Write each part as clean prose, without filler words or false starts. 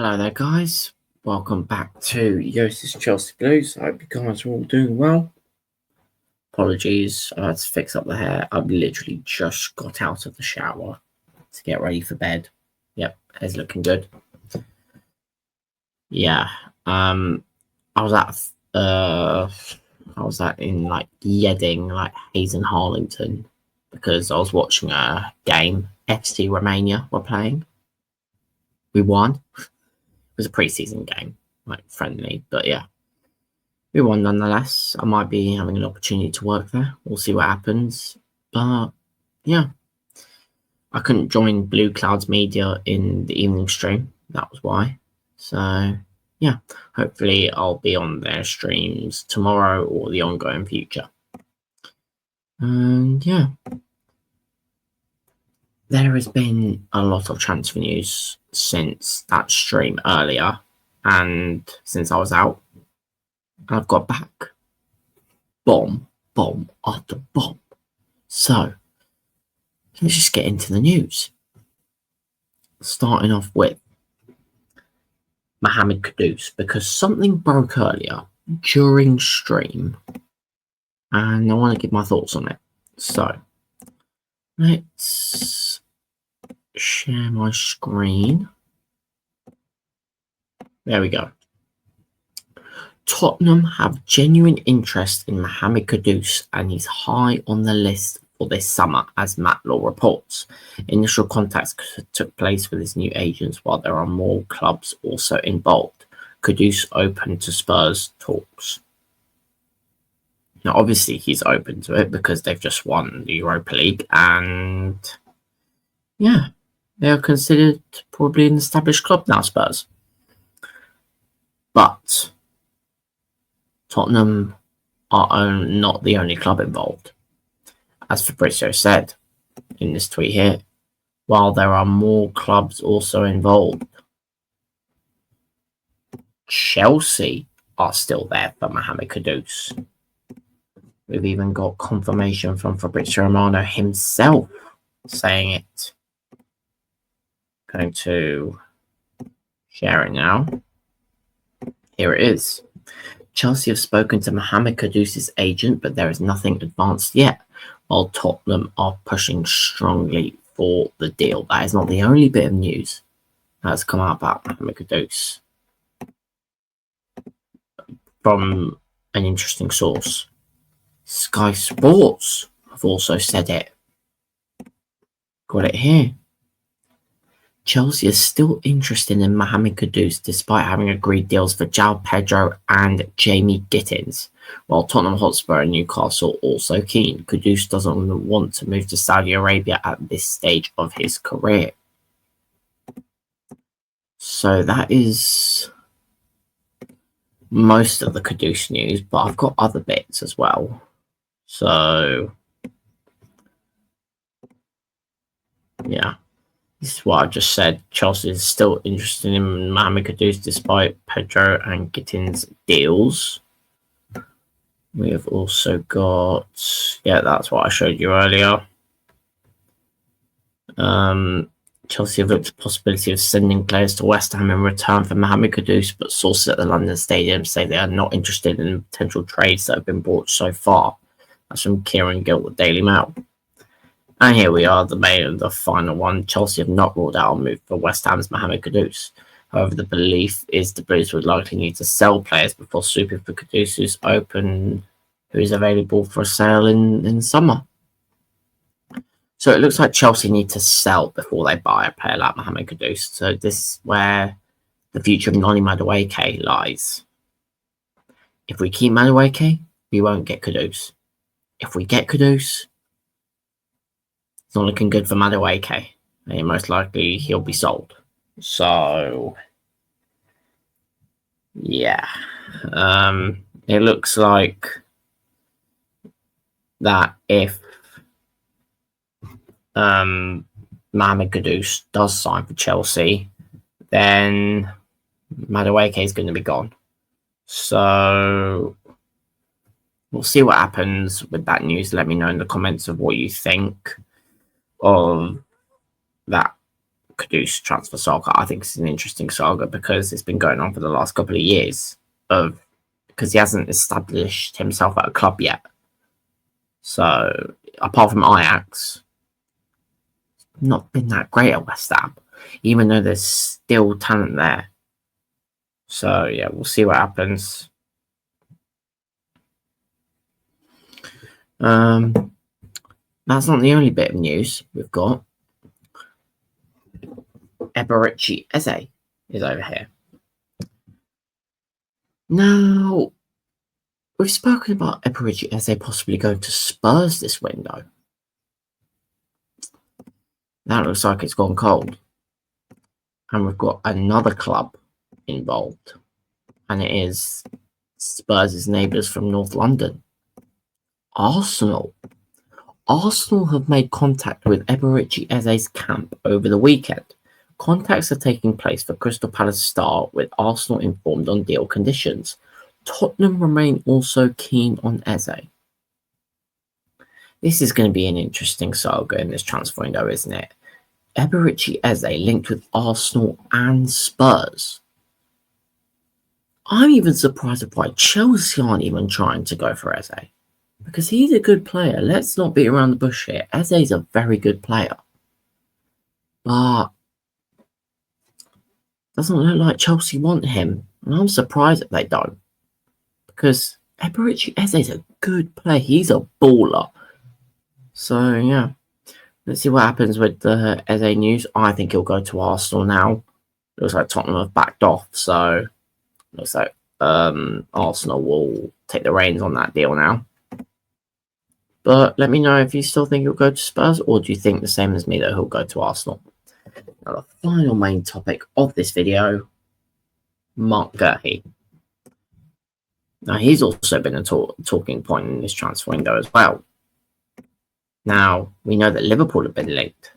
Hello there, guys. Welcome back to Eze'S Chelsea Blues. I hope you guys are all doing well. Apologies, I had to fix up the hair. I've literally just got out of the shower to get ready for bed. Yep, hair's looking good. Yeah, I was at in like Yedding, like Hayes and Harlington, because I was watching a game. FC Romania were playing. We won. It was a pre-season game, like friendly, but yeah, we won nonetheless. I might be having an opportunity to work there. We'll see what happens. But yeah, I couldn't join Blue Clouds Media in the evening stream. That was why. So yeah, hopefully I'll be on their streams tomorrow or the ongoing future. And yeah, there has been a lot of transfer news since that stream earlier and since I was out. I've got back. Bomb after bomb. So, let's just get into the news. Starting off with Mohamed Kudus, because something broke earlier during stream, and I want to give my thoughts on it. So, let's share my screen. There we go. Tottenham have genuine interest in Mohamed Kudus, and he's high on the list for this summer, as Matt Law reports. Initial contacts took place with his new agents, while there are more clubs also involved. Kudus open to Spurs talks. Now, obviously, he's open to it because they've just won the Europa League, and yeah, they are considered probably an established club now, Spurs. But Tottenham are not the only club involved. As Fabrizio said in this tweet here, while there are more clubs also involved, Chelsea are still there for Mohamed Kudus. We've even got confirmation from Fabrizio Romano himself saying it. Going to share it now. Here it is. Chelsea have spoken to Mohamed Kudus' agent, but there is nothing advanced yet, while Tottenham are pushing strongly for the deal. That is not the only bit of news that's come out about Mohamed Kudus from an interesting source. Sky Sports have also said it. Got it here. Chelsea is still interested in Mohamed Kudus despite having agreed deals for João Pedro and Jamie Gittins, while Tottenham Hotspur and Newcastle also keen. Kudus doesn't want to move to Saudi Arabia at this stage of his career. So that is most of the Kudus news, but I've got other bits as well. So yeah. This is what I just said. Chelsea is still interested in Mohamed Kudus despite Pedro and Gittins deals. We have also got, that's what I showed you earlier. Chelsea have looked at the possibility of sending players to West Ham in return for Mohamed Kudus, but sources at the London Stadium say they are not interested in potential trades that have been brought so far. That's from Kieran Gill with Daily Mail. And here we are, the final one. Chelsea have not ruled out a move for West Ham's Mohamed Kudus. However, the belief is the Blues would likely need to sell players before swooping for Kudus, who is available for sale in summer. So it looks like Chelsea need to sell before they buy a player like Mohamed Kudus. So this is where the future of Noni Madueke lies. If we keep Madueke, we won't get Kudus. If we get Kudus, it's not looking good for Madueke. And most likely he'll be sold. So yeah. It looks like that if Mohamed Kudus does sign for Chelsea, then Madueke is going to be gone. So we'll see what happens with that news. Let me know in the comments of what you think of that Kudus transfer saga. I think it's an interesting saga because it's been going on for the last couple of years because he hasn't established himself at a club yet. So apart from Ajax, not been that great at West Ham, even though there's still talent there. So yeah, we'll see what happens. That's not the only bit of news we've got. Eze'S is over here. Now, we've spoken about Eze'S possibly going to Spurs this window. That looks like it's gone cold. And we've got another club involved. And it is Spurs' neighbours from North London. Arsenal. Arsenal have made contact with Eze'S' camp over the weekend. Contacts are taking place for Crystal Palace star, with Arsenal informed on deal conditions. Tottenham remain also keen on Eze. This is going to be an interesting saga in this transfer window, isn't it? Eze linked with Arsenal and Spurs. I'm even surprised at why Chelsea aren't even trying to go for Eze. Because he's a good player. Let's not beat around the bush here. Eze's a very good player. But doesn't look like Chelsea want him. And I'm surprised that they don't. Because Eze's a good player. He's a baller. So, yeah. Let's see what happens with the Eze news. I think he'll go to Arsenal now. Looks like Tottenham have backed off. So, looks like Arsenal will take the reins on that deal now. But let me know if you still think he'll go to Spurs, or do you think the same as me that he'll go to Arsenal? Now, the final main topic of this video, Marc Guehi. Now, he's also been a talking point in this transfer window as well. Now, we know that Liverpool have been linked.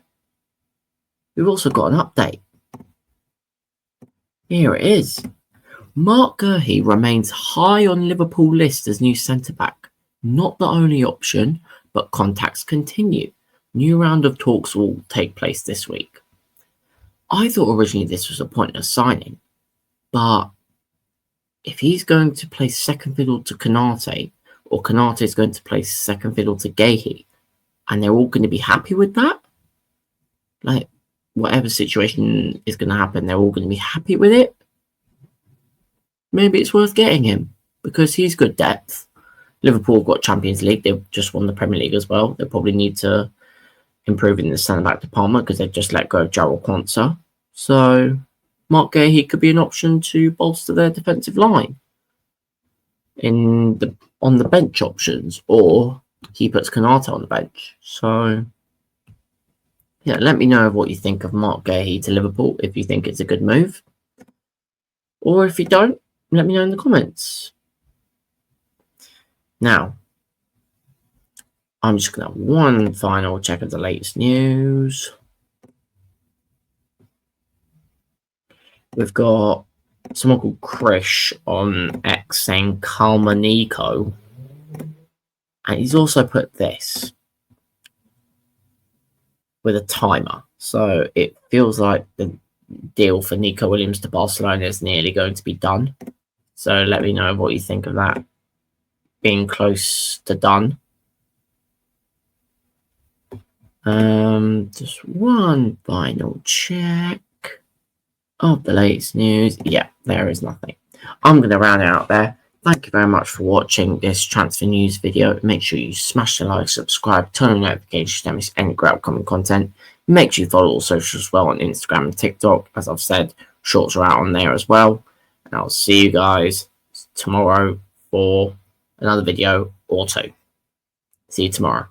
We've also got an update. Here it is. Marc Guehi remains high on Liverpool list as new centre-back. Not the only option, but contacts continue. New round of talks will take place this week. I thought originally this was a pointless signing, but if he's going to play second fiddle to Konate, or Konate is going to play second fiddle to Guehi, and they're all going to be happy with that, like whatever situation is going to happen, they're all going to be happy with it, maybe it's worth getting him, because he's good depth. Liverpool got Champions League. They've just won the Premier League as well. They probably need to improve in the centre-back department because they've just let go of Jarrell Quansah. So, Marc Guehi could be an option to bolster their defensive line on the bench options, or he puts Konate on the bench. So, yeah, let me know what you think of Marc Guehi to Liverpool, if you think it's a good move. Or if you don't, let me know in the comments. Now, I'm just going to have one final check of the latest news. We've got someone called Krish on X saying Calma Nico. And he's also put this with a timer. So it feels like the deal for Nico Williams to Barcelona is nearly going to be done. So let me know what you think of that being close to done. Just one final check of the latest news. Yeah, there is nothing. I'm going to round it out there. Thank you very much for watching this transfer news video. Make sure you smash the like, subscribe, turn on notifications to miss any great upcoming content. Make sure you follow all socials as well on Instagram and TikTok. As I've said, shorts are out on there as well. And I'll see you guys tomorrow for another video or two. See you tomorrow.